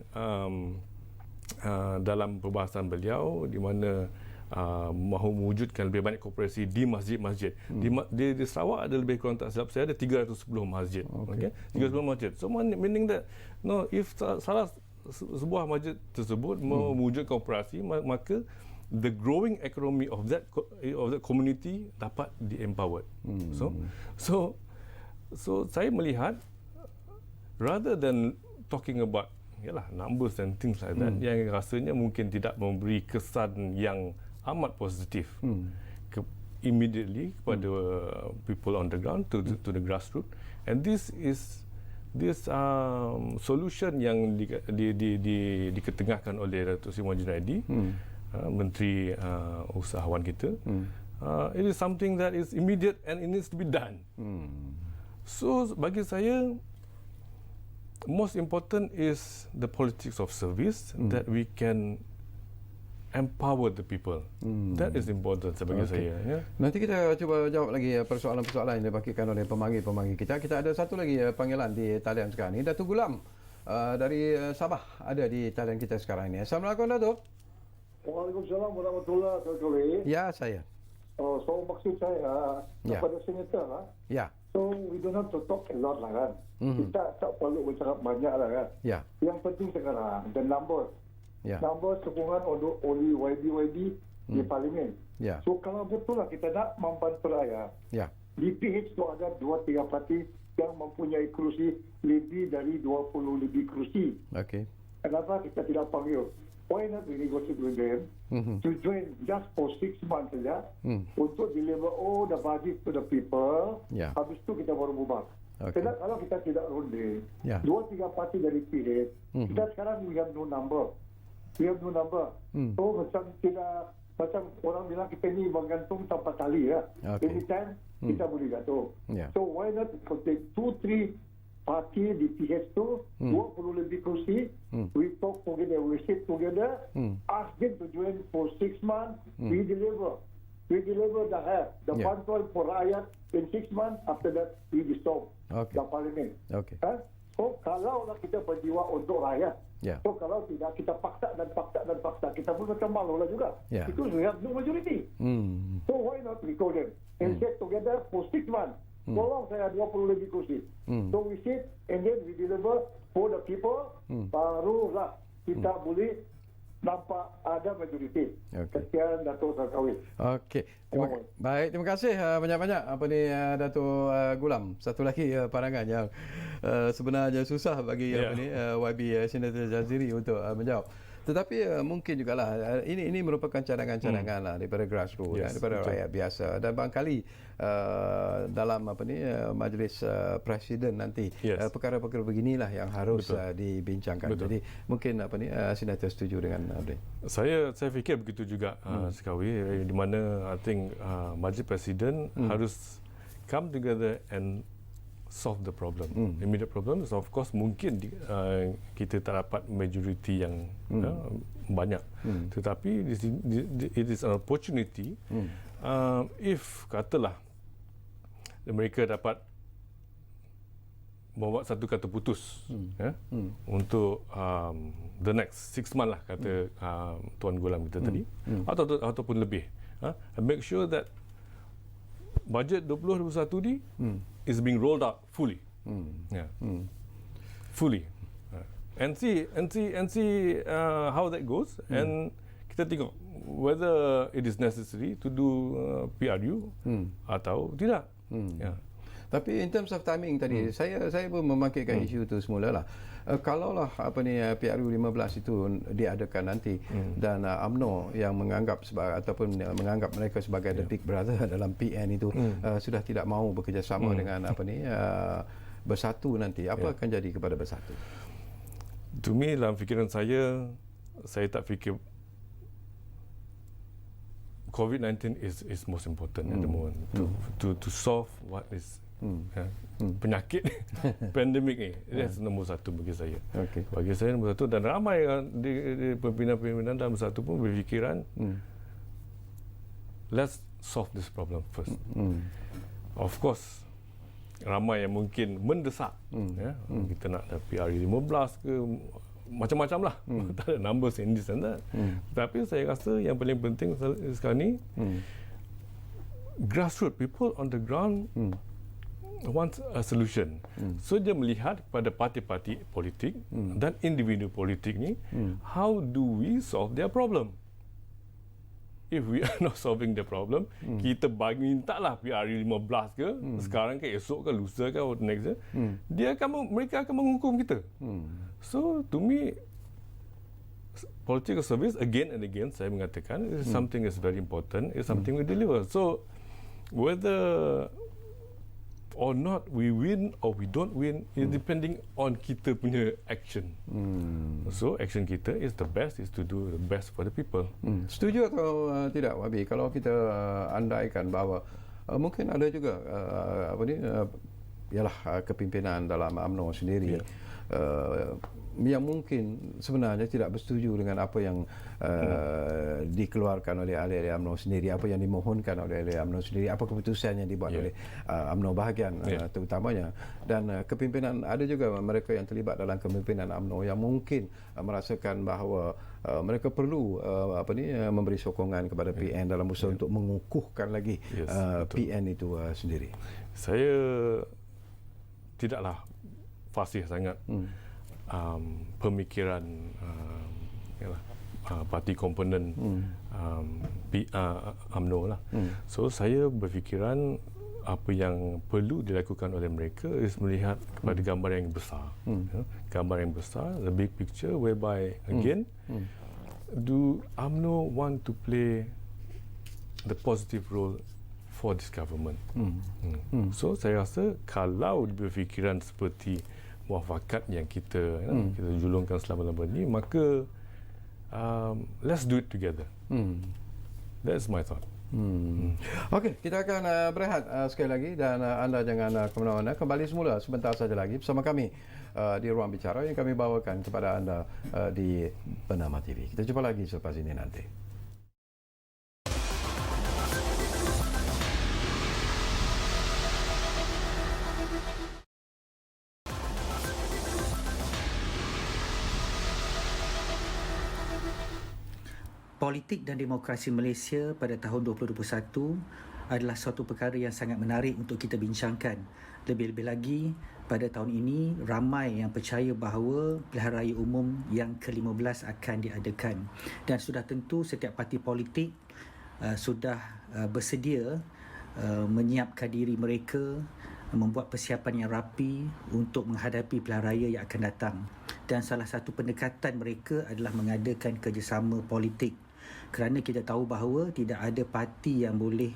dalam perbahasan beliau di mana mahu mewujudkan lebih banyak koperasi di masjid-masjid. Di Sarawak ada lebih kurang tak silap saya ada 310 masjid. Okay. 310 masjid. So meaning that if salah sebuah masjid tersebut mewujudkan koperasi, maka the growing economy of that community dapat di-empowered. So saya melihat rather than talking about numbers and things like that, yang rasanya mungkin tidak memberi kesan yang amat positif immediately kepada people on the ground, to the grassroots. And this solution yang diketengahkan oleh Datuk Seri Wan Junaidi, Menteri Usahawan kita, it is something that is immediate and it needs to be done. So bagi saya, most important is the politics of service, that we can empower the people. That is important bagi saya. Ya. Nanti kita cuba jawab lagi persoalan-persoalan yang dibagikan oleh pemanggil-pemanggil kita. Kita ada satu lagi panggilan di talian sekarang ini. Datuk Gulam dari Sabah ada di talian kita sekarang ini. Assalamualaikum Datuk. Waalaikumsalam warahmatullahi wabarakatuh. Ya, saya. So maksud saya kepada senator ya. So we don't have to talk a lot lah kan. Kita tak perlu bercakap banyak lah kan. Ya. Yang penting sekarang the numbers. Number sokongan oleh YB di parlimen. So kalau betul lah kita nak membantu rakyat, di PH tu ada 2-3 parti yang mempunyai kerusi lebih dari 20 lebih kerusi. Kenapa kita tidak panggil? Why not we negotiate with them to join just for 6 months saja untuk deliver all the budget to the people. Habis itu kita baru bubar. Sebab kalau kita tidak ronde, 2-3 parti dari PH, kita sekarang we have no number. So macam orang bilang kita ni bergantung tanpa tali ya. Anytime kita boleh jatuh. So why not take 2-3 parti di PH tu, 20 lebih kursi, we talk together, we sit together, ask them to join for 6 months, we deliver the help, the bantuan for rakyat in 6 months, after that we dissolve the parliament. So kalau kita berjiwa untuk rakyat, so kalau tidak kita paksa, kita pun macam malu lah juga. Because we have no majority. So why not we call them and sit together for 6 months. Tolong saya 20 lebih kursi. So we sit and then we deliver for the people, barulah kita boleh nampak ada majoriti. Sekian Datuk Sarkawi. Baik, terima kasih banyak-banyak Datuk Gulam. Satu lagi pandangan yang sebenarnya susah bagi YB Senator Jaziri untuk menjawab. Tetapi mungkin jugalah ini merupakan cadangan-cadangan lah daripada grassroots, daripada rakyat biasa, dan barangkali dalam majlis presiden nanti perkara-perkara beginilah yang harus dibincangkan. Jadi mungkin senator setuju dengan saya fikir begitu juga Sekawi, di mana I think majlis presiden harus come together and solve the problem. Immediate problem is of course mungkin kita tak dapat majority yang banyak. Tetapi it is an opportunity if katalah mereka dapat membuat satu kata putus untuk the next 6 months lah kata Tuan Gulam kita tadi, ataupun lebih, make sure that budget 2021 ni is being rolled out fully. Fully. And see how that goes. And kita tengok whether it is necessary to do PRU atau tidak. Ya. Tapi in terms of timing tadi, saya pun memakaikan isu itu semula lah. Kalaulah PRU 15 itu diadakan nanti dan UMNO yang menganggap ataupun menganggap mereka sebagai the big brother dalam PN itu sudah tidak mahu bekerjasama dengan Bersatu nanti, apa akan jadi kepada Bersatu? To me, dalam fikiran saya tak fikir COVID-19 is most important at the moment to solve what is penyakit pandemik ni. Itu nombor satu bagi saya. Bagi saya nombor satu, dan ramai di pimpinan-pimpinan dalam Bersatu pun berfikiran let's solve this problem first. Of course ramai yang mungkin mendesak kita nak ada PRU 15 ke macam-macam lah. Tak ada numbers in this and that. Tapi saya rasa yang paling penting sekarang ni grassroots people on the ground want a solution. So dia melihat kepada parti-parti politik dan individu politik ni, how do we solve their problem? If we are not solving the problem, kita mintalah PRU 15 ke, sekarang ke, esok ke, lusa ke, next year, mereka akan menghukum kita. So to me, political service again and again saya mengatakan is something is very important, is something we deliver. So whether or not we win or we don't win is depending on kita punya action. So action kita is the best, is to do the best for the people. Setuju atau tidak, Wabi? Kalau kita andaikan bahawa mungkin ada juga ialah kepimpinan dalam UMNO sendiri yang mungkin sebenarnya tidak bersetuju dengan apa yang dikeluarkan oleh ahli-ahli UMNO sendiri, apa yang dimohonkan oleh ahli UMNO sendiri, apa keputusan yang dibuat oleh UMNO bahagian terutamanya. Dan kepimpinan, ada juga mereka yang terlibat dalam kepimpinan UMNO yang mungkin merasakan bahawa mereka perlu memberi sokongan kepada PN dalam usaha untuk mengukuhkan lagi PN itu sendiri. Saya tidaklah fasih sangat pemikiran parti komponen UMNO lah. So saya berfikiran apa yang perlu dilakukan oleh mereka is melihat kepada gambar yang besar. Gambar yang besar, the big picture, whereby again do UMNO want to play the positive role for this government. So saya rasa kalau berfikiran seperti muafakat yang kita julungkan selama-lama ni, maka let's do it together. That's my thought. Okey, kita akan berehat sekali lagi dan anda jangan ke mana-mana. Kembali semula sebentar saja lagi bersama kami di Ruang Bicara yang kami bawakan kepada anda di Bernama TV. Kita jumpa lagi selepas ini nanti. Politik dan demokrasi Malaysia pada tahun 2021 adalah suatu perkara yang sangat menarik untuk kita bincangkan. Lebih-lebih lagi, pada tahun ini ramai yang percaya bahawa pilihan raya umum yang ke-15 akan diadakan. Dan sudah tentu setiap parti politik sudah bersedia menyiapkan diri mereka, membuat persiapan yang rapi untuk menghadapi pilihan raya yang akan datang. Dan salah satu pendekatan mereka adalah mengadakan kerjasama politik. Kerana kita tahu bahawa tidak ada parti yang boleh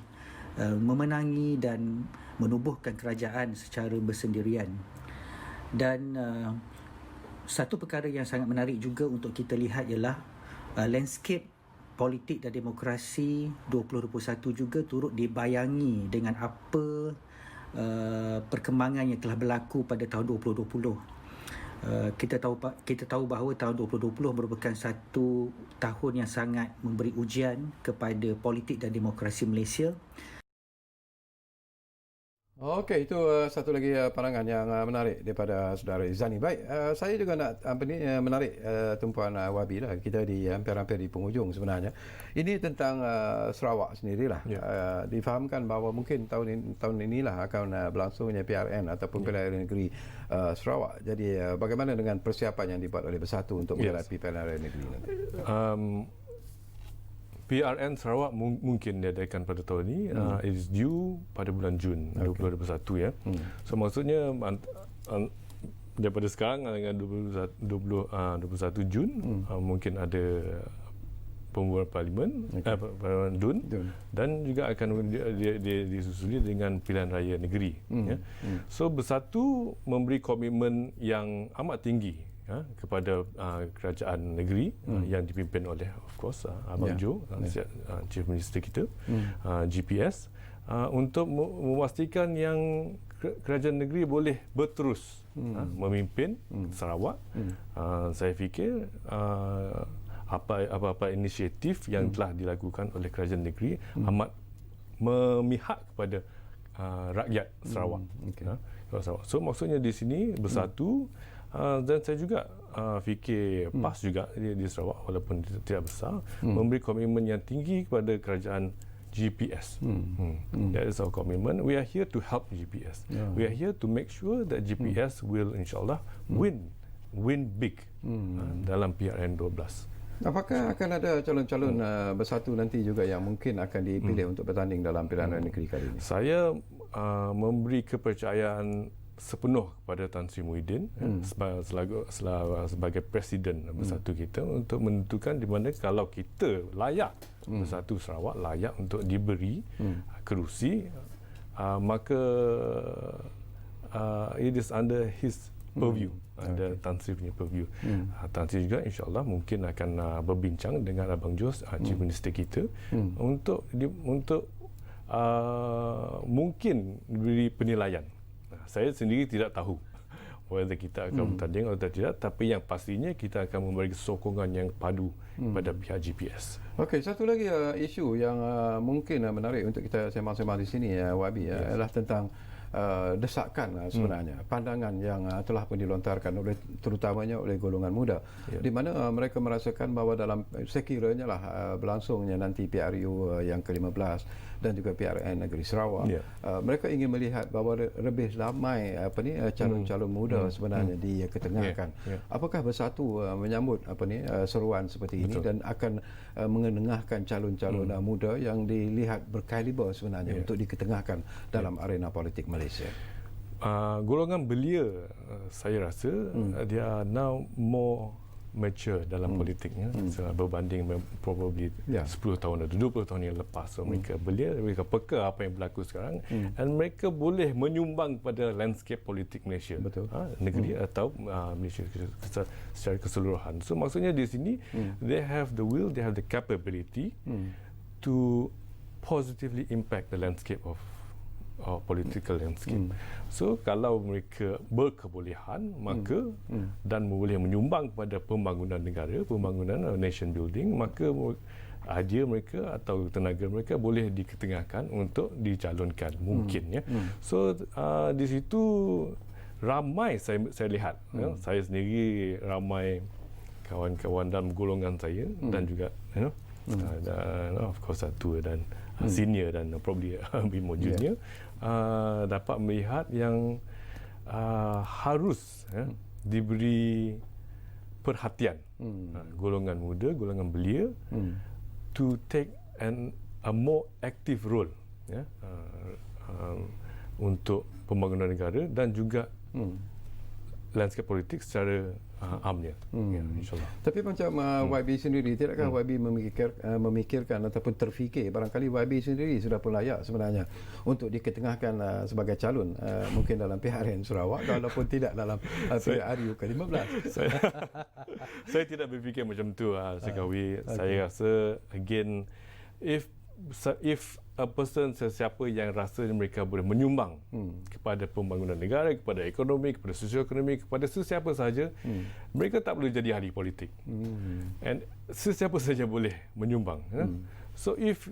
memenangi dan menubuhkan kerajaan secara bersendirian. Dan satu perkara yang sangat menarik juga untuk kita lihat ialah landscape politik dan demokrasi 2021 juga turut dibayangi dengan apa perkembangan yang telah berlaku pada tahun 2020. Kita tahu bahawa tahun 2020 merupakan satu tahun yang sangat memberi ujian kepada politik dan demokrasi Malaysia. Okey, itu satu lagi pandangan yang menarik daripada saudara Izzani. Baik, saya juga nak menarik tumpuan Wabi lah. Kita di hampir-hampir di penghujung sebenarnya. Ini tentang Sarawak sendirilah. Difahamkan bahawa mungkin tahun inilah akan berlangsungnya PRN ataupun pilihan raya negeri Sarawak. Jadi bagaimana dengan persiapan yang dibuat oleh Bersatu untuk menghadapi pilihan raya negeri nanti? PRN Sarawak mungkin diadakan pada tahun ini. It is due pada bulan Jun 2021 ya. So maksudnya daripada sekarang dengan 21 Jun mungkin ada pembuatan parlimen DUN dan juga akan disusuli dengan pilihan raya negeri. Ya. So Bersatu memberi komitmen yang amat tinggi kepada kerajaan negeri yang dipimpin oleh of course Abang Jo, Chief Minister kita, GPS, untuk memastikan yang kerajaan negeri boleh berterus memimpin Sarawak. Saya fikir apa-apa inisiatif yang telah dilakukan oleh kerajaan negeri amat memihak kepada rakyat Sarawak. So maksudnya di sini Bersatu, dan saya juga fikir PAS juga di Sarawak walaupun tidak besar, memberi komitmen yang tinggi kepada kerajaan GPS. That is our commitment. We are here to help GPS. We are here to make sure that GPS will insyaAllah win big dalam PRN 12. Apakah akan ada calon-calon Bersatu nanti juga yang mungkin akan dipilih untuk bertanding dalam pilihan raya negeri kali ini? Saya memberi kepercayaan sepenuh kepada Tan Sri Muhyiddin sebagai Presiden Bersatu kita untuk menentukan di mana kalau kita layak, Bersatu Sarawak layak untuk diberi kerusi, maka it is under his purview, ada Tan Sri punya purview. Tan Sri juga insyaAllah mungkin akan berbincang dengan Abang Jos, Chief Minister kita, untuk mungkin beri penilaian. Saya sendiri tidak tahu whether kita akan bertanding atau tidak, tapi yang pastinya kita akan memberi sokongan yang padu pada pihak GPS. Okey, satu lagi isu yang mungkin menarik untuk kita sembang-sembang di sini Wabi adalah tentang desakan sebenarnya, pandangan yang telah pun dilontarkan oleh terutamanya oleh golongan muda, di mana mereka merasakan bahawa dalam sekiranya lah berlangsungnya nanti PRU yang ke-15 dan juga PRN Negeri Sarawak, mereka ingin melihat bahawa lebih ramai calon-calon muda sebenarnya diketengahkan. Apakah Bersatu menyambut seruan seperti ini dan akan mengenengahkan calon-calon muda yang dilihat berkaliber sebenarnya untuk diketengahkan dalam arena politik Malaysia? Golongan belia, saya rasa dia now more mature dalam politiknya berbanding probably 10 tahun atau 20 tahun yang lepas. So mereka belia, mereka peka apa yang berlaku sekarang, dan mereka boleh menyumbang pada landscape politik Malaysia, negeri atau Malaysia secara keseluruhan. So maksudnya di sini they have the will, they have the capability to positively impact the landscape of political landscape. So kalau mereka berkebolehan, maka dan boleh menyumbang pada pembangunan negara, pembangunan nation building, maka idea mereka atau tenaga mereka boleh diketengahkan untuk dicalonkan mungkin. So di situ ramai saya lihat, saya sendiri ramai kawan-kawan dalam golongan saya dan juga of course satu dan senior dan probably a bit more junior, dapat melihat yang harus diberi perhatian golongan muda, golongan belia, to take a more active role untuk pembangunan negara dan juga landscape politik secara amnya, insyaAllah. Tapi macam YB sendiri, tidakkah YB memikirkan ataupun terfikir barangkali YB sendiri sudah pun layak sebenarnya untuk diketengahkan sebagai calon mungkin dalam PRN Sarawak walaupun tidak dalam PRU ke-15? Saya tidak berfikir macam tu, Sekawi. Saya rasa again, if a person, sesiapa yang rasa mereka boleh menyumbang kepada pembangunan negara, kepada ekonomi, kepada sosioekonomi, kepada sesiapa sahaja, mereka tak perlu jadi ahli politik. And sesiapa saja boleh menyumbang. So if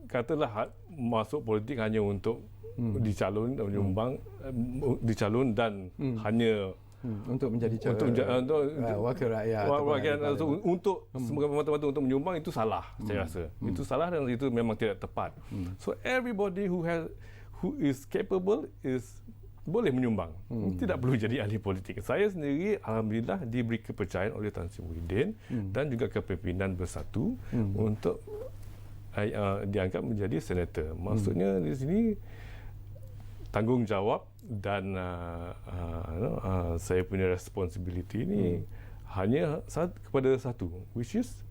katalah masuk politik hanya untuk dicalon, menyumbang, dicalon dan hanya untuk menjadi wakil rakyat, untuk semata-mata untuk menyumbang, itu salah. Saya rasa itu salah dan itu memang tidak tepat. So everybody who is capable is boleh menyumbang. Tidak perlu jadi ahli politik. Saya sendiri alhamdulillah diberi kepercayaan oleh Tan Sri Muhyiddin dan juga kepimpinan Bersatu untuk diangkat menjadi senator. Maksudnya di sini tanggungjawab dan saya punya responsibility ini hanya kepada satu, which is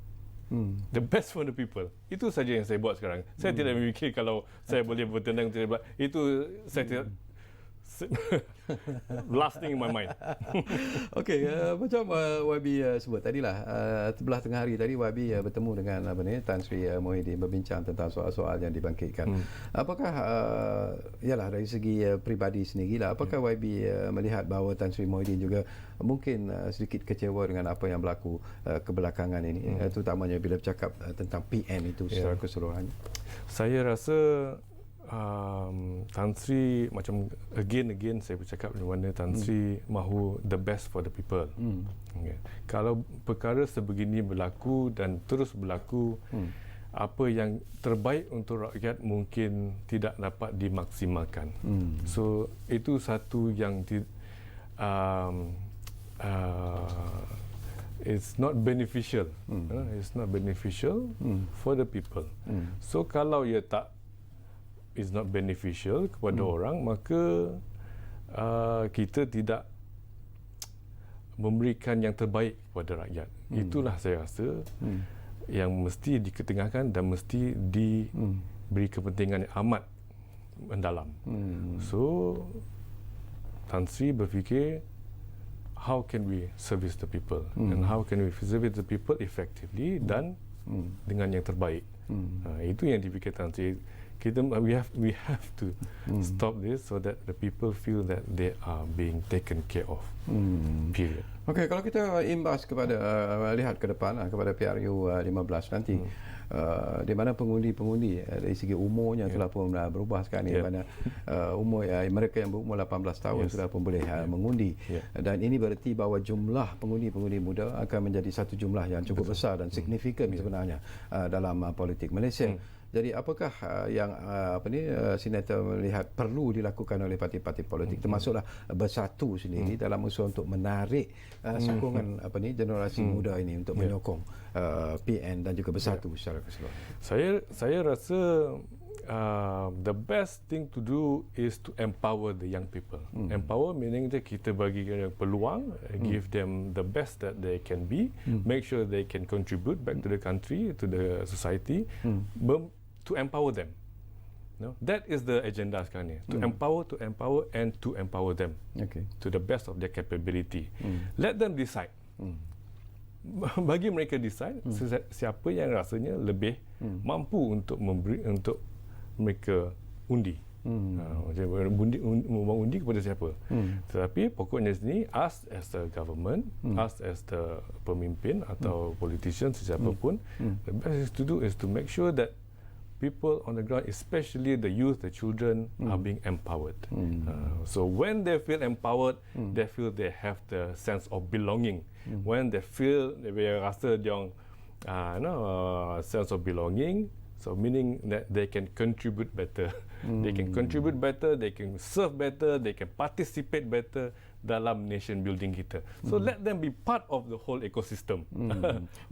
the best for the people. Itu saja yang saya buat sekarang. Saya tidak memikir kalau saya boleh bertenang, itu saya tidak last thing in my mind. Okey, macam YB sebut tadilah, sebelah tengah hari tadi YB bertemu dengan Tan Sri Muhyiddin berbincang tentang soal-soal yang dibangkitkan. Apakah yalah dari segi peribadi sendirilah, apakah YB melihat bahawa Tan Sri Muhyiddin juga mungkin sedikit kecewa dengan apa yang berlaku kebelakangan ini, terutamanya bila bercakap tentang PN itu secara keseluruhannya? Saya rasa Tan Sri macam again saya bercakap di mana Tan Sri mahu the best for the people. Okay. Kalau perkara sebegini berlaku dan terus berlaku, apa yang terbaik untuk rakyat mungkin tidak dapat dimaksimalkan. So itu satu yang it's not beneficial. It's not beneficial for the people. So kalau ia tak is not beneficial kepada orang, maka kita tidak memberikan yang terbaik kepada rakyat. Itulah saya rasa yang mesti diketengahkan dan mesti diberi kepentingan yang amat mendalam. So Tan Sri berfikir, how can we service the people and how can we service the people effectively dan dengan yang terbaik. Itu yang dipikir Tan Sri. We have to stop this so that the people feel that they are being taken care of. Period. Okey, kalau kita imbas kepada lihat ke depan kepada PRU 15 nanti, di mana pengundi-pengundi dari segi umurnya telah pun berubah sekarang ni, di mana umur mereka yang berumur 18 tahun sudah pun boleh mengundi, dan ini berarti bahawa jumlah pengundi-pengundi muda akan menjadi satu jumlah yang cukup besar dan signifikan sebenarnya dalam politik Malaysia. Jadi apakah yang senator melihat perlu dilakukan oleh parti-parti politik, termasuklah Bersatu sendiri dalam usaha untuk menarik sokongan generasi muda ini untuk menyokong PN dan juga Bersatu secara keseluruhan? Saya rasa the best thing to do is to empower the young people. Empower meaning that kita bagi peluang, give them the best that they can be, make sure they can contribute back to the country, to the society, to empower them. No? That is the agenda sekarang ni. To empower, and to empower them to the best of their capability. Let them decide. Bagi mereka decide siapa yang rasanya lebih mampu untuk memberi, untuk mereka undi. Undi kepada siapa. Tetapi pokoknya sini, us as the government, us as the pemimpin atau politician, sesiapa pun, the best to do is to make sure that people on the ground, especially the youth, the children, are being empowered. So when they feel empowered, they feel they have the sense of belonging. When they feel, they rasa dia sense of belonging, so meaning that they can contribute better. They can contribute better, they can serve better, they can participate better dalam nation building kita. So let them be part of the whole ecosystem.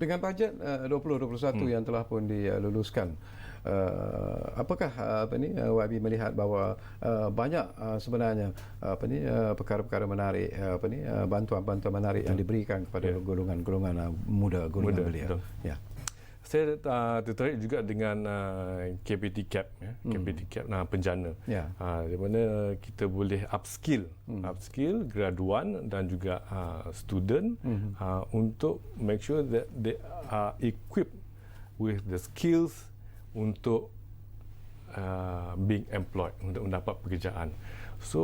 Dengan bajet 2021 yang telah pun diluluskan, apakah YB melihat bahawa banyak sebenarnya perkara-perkara menarik, bantuan-bantuan menarik yang diberikan kepada golongan-golongan muda, golongan belia? Ya. Saya tertarik juga dengan KPT CAP, KPT CAP penjana, di mana kita boleh upskill graduan dan juga student untuk make sure that they are equipped with the skills untuk being employed, untuk mendapat pekerjaan. So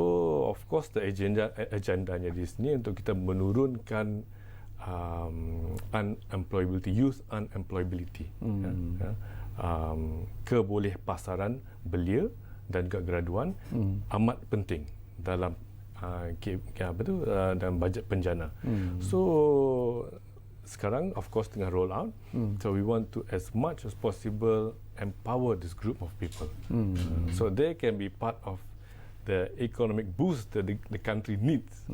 of course the agendanya di sini untuk kita menurunkan unemployability, youth unemployability, keboleh pasaran belia dan juga graduan amat penting dalam dalam bajet penjana. So sekarang of course tengah roll out, so we want to as much as possible empower this group of people, so they can be part of the economic boost that the country needs.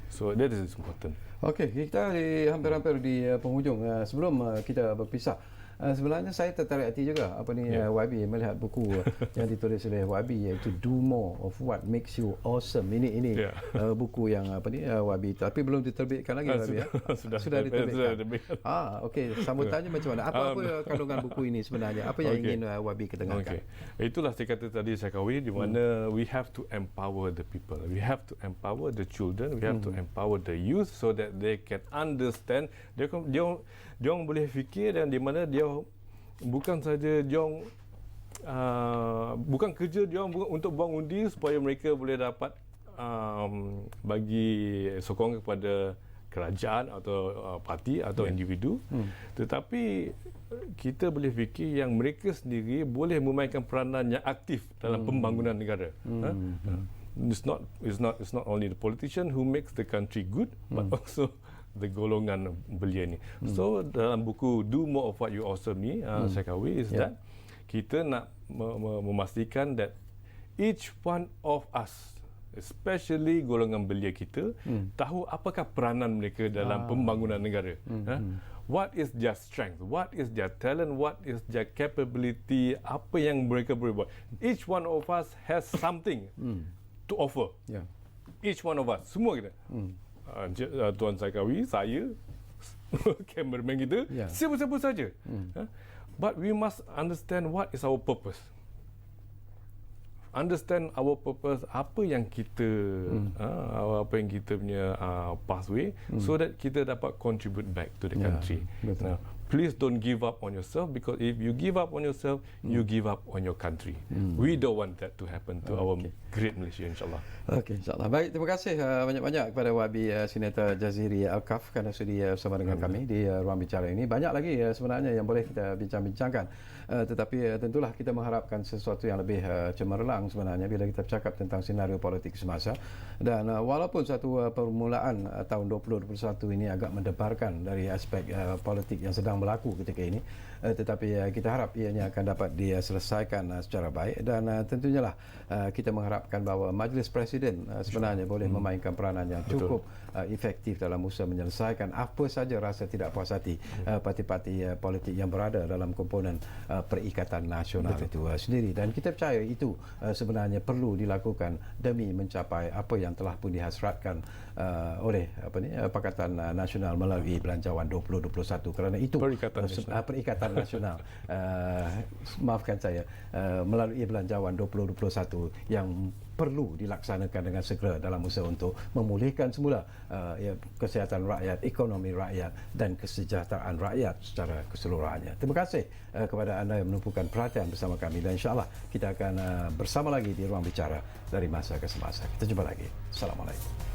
So that is important. Okey, kita hampir-hampir di penghujung. Sebelum kita berpisah, sebenarnya saya tertarik hati juga YB melihat buku yang ditulis oleh YB, iaitu Do More of What Makes You Awesome. Ini buku yang YB, tapi belum diterbitkan lagi YB. Sudah diterbitkan. Okey, sambutannya macam mana? Apa kandungan buku ini sebenarnya? Apa yang ingin YB ketengahkan? Itulah saya kata tadi saya kawin, di mana we have to empower the people. We have to empower the children. We have to empower the youth so that they can understand. Dia boleh fikir, dan di mana dia bukan saja dia bukan kerja dia untuk buang undi supaya mereka boleh dapat bagi sokongan kepada kerajaan atau parti atau individu, tetapi kita boleh fikir yang mereka sendiri boleh memainkan peranan yang aktif dalam pembangunan negara. It's not only the politician who makes the country good, but also the golongan belia ni. So dalam buku Do More of What You Awesome ni, saya kawi is that kita nak memastikan that each one of us, especially golongan belia kita, tahu apakah peranan mereka dalam pembangunan negara. What is their strength? What is their talent? What is their capability? Apa yang mereka boleh buat? Each one of us has something to offer. Each one of us, semua kita. Tuan Saikawi, saya, cameraman kita, siapa-siapa saja. But we must understand what is our purpose. Understand our purpose, apa yang kita punya pathway, so that kita dapat contribute back to the country. Now, please don't give up on yourself, because if you give up on yourself, you give up on your country. We don't want that to happen to our great Malaysia, insyaAllah. Okey, insyaAllah. Baik, terima kasih banyak-banyak kepada YB Senator Jaziri Alkaf kerana sudi bersama dengan kami di ruang bicara ini. Banyak lagi sebenarnya yang boleh kita bincang-bincangkan, tetapi tentulah kita mengharapkan sesuatu yang lebih cemerlang sebenarnya bila kita bercakap tentang senario politik semasa. Dan walaupun satu permulaan tahun 2021 ini agak mendebarkan dari aspek politik yang sedang berlaku ketika ini, tetapi kita harap ianya akan dapat diselesaikan secara baik, dan tentunya lah kita mengharapkan bahawa Majlis Presiden sebenarnya boleh memainkan peranan yang cukup efektif dalam usaha menyelesaikan apa saja rasa tidak puas hati parti-parti politik yang berada dalam komponen Perikatan Nasional itu sendiri, dan kita percaya itu sebenarnya perlu dilakukan demi mencapai apa yang telah pun dihasratkan oleh Pakatan Nasional melalui Belanjawan 2021. Kerana itu Perikatan Nasional maafkan saya, melalui Belanjawan 2021 yang perlu dilaksanakan dengan segera dalam usaha untuk memulihkan semula kesihatan rakyat, ekonomi rakyat dan kesejahteraan rakyat secara keseluruhannya. Terima kasih kepada anda yang menumpukan perhatian bersama kami, dan insyaAllah kita akan bersama lagi di ruang bicara dari masa ke semasa. Kita jumpa lagi. Assalamualaikum.